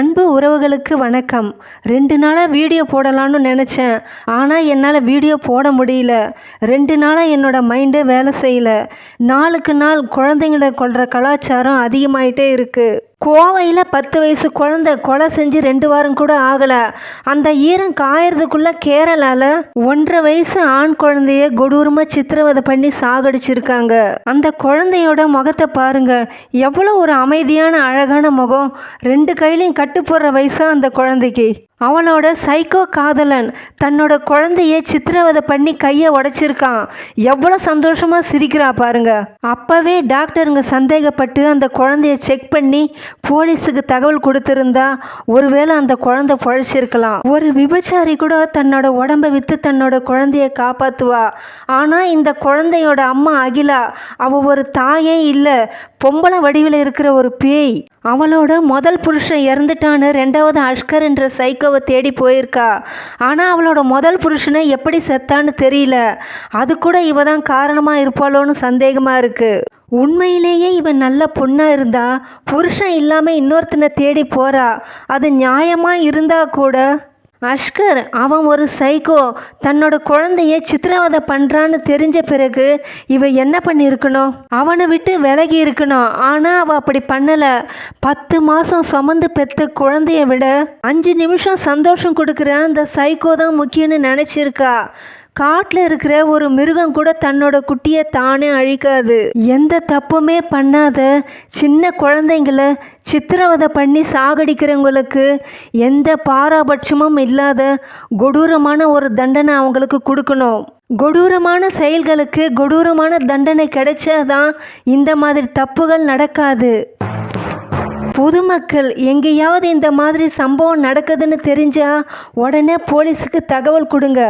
அன்பு உறவுகளுக்கு வணக்கம். 2 நாளாக வீடியோ போடலான்னு நினச்சேன். ஆனால் என்னால் வீடியோ போட முடியல. 2 நாளாக என்னோடய மைண்டே வேலை செய்யலை. நாளுக்கு நாள் குழந்தைங்களை கொல்ற கலாச்சாரம் அதிகமாயிட்டே இருக்குது. கோவையில் 10 வயசு குழந்தை கொலை செஞ்சு 2 வாரம் கூட ஆகலை. அந்த ஈரம் காயறதுக்குள்ளே கேரளாவில் 1.5 வயசு ஆண் குழந்தைய கொடூரமாக சித்திரவதை பண்ணி சாகடிச்சிருக்காங்க. அந்த குழந்தையோட முகத்தை பாருங்க, எவ்வளோ ஒரு அமைதியான அழகான முகம். 2 கையிலையும் கட்டு போடுற வயசா அந்த குழந்தைக்கு. அவனோட சைக்கோ காதலன் தன்னோட குழந்தைய சித்திரவதை பண்ணி கையை உடைச்சிருக்கான். எவ்வளோ சந்தோஷமாக சிரிக்கிறா பாருங்க. அப்போவே டாக்டருங்க சந்தேகப்பட்டு அந்த குழந்தைய செக் பண்ணி போலீஸுக்கு தகவல் கொடுத்துருந்தா ஒருவேளை அந்த குழந்தை பொழைச்சிருக்கலாம். ஒரு விபச்சாரி கூட தன்னோட உடம்பை விற்று தன்னோட குழந்தைய காப்பாற்றுவா. ஆனால் இந்த குழந்தையோட அம்மா அகிலா, அவள் ஒரு தாயே இல்லை, பொம்பளை வடிவில் இருக்கிற ஒரு பேய். அவளோட முதல் புருஷன் இறந்துட்டான்னு 2வது அஷ்கர் என்ற சைக்கோவை தேடி போயிருக்கா. ஆனால் அவளோட முதல் புருஷனை எப்படி செத்தான்னு தெரியல. அது கூட இவ தான் காரணமாக இருப்பாளோன்னு சந்தேகமாக இருக்குது. உண்மையிலேயே இவன் நல்ல பொண்ணாக இருந்தா புருஷன் இல்லாமல் இன்னொருத்தனை தேடி போகிறா. அது நியாயமாக இருந்தால் கூட அஷ்கர் அவன் ஒரு சைக்கோ, தன்னோட குழந்தைய சித்திரவதை பண்ணுறான்னு தெரிஞ்ச பிறகு இவ என்ன பண்ணியிருக்கணும்? அவனை விட்டு விலகி இருக்கணும். ஆனால் அவள் அப்படி பண்ணலை. 10 மாதம் சுமந்து பெற்ற குழந்தைய விட 5 நிமிஷம் சந்தோஷம் கொடுக்குற அந்த சைக்கோ தான் முக்கியம்னு நினச்சிருக்கா. காட்டில் இருக்கிற ஒரு மிருகம் கூட தன்னோட குட்டியை தானே அழிக்காது. எந்த தப்புமே பண்ணாத சின்ன குழந்தைங்களை சித்திரவதை பண்ணி சாகடிக்கிறவங்களுக்கு எந்த பாராபட்சமும் இல்லாத கொடூரமான ஒரு தண்டனை அவங்களுக்கு கொடுக்கணும். கொடூரமான செயல்களுக்கு கொடூரமான தண்டனை கிடைச்சாதான் இந்த மாதிரி தப்புகள் நடக்காது. பொதுமக்கள் எங்கேயாவது இந்த மாதிரி சம்பவம் நடக்குதுன்னு தெரிஞ்சா உடனே போலீஸுக்கு தகவல் கொடுங்க.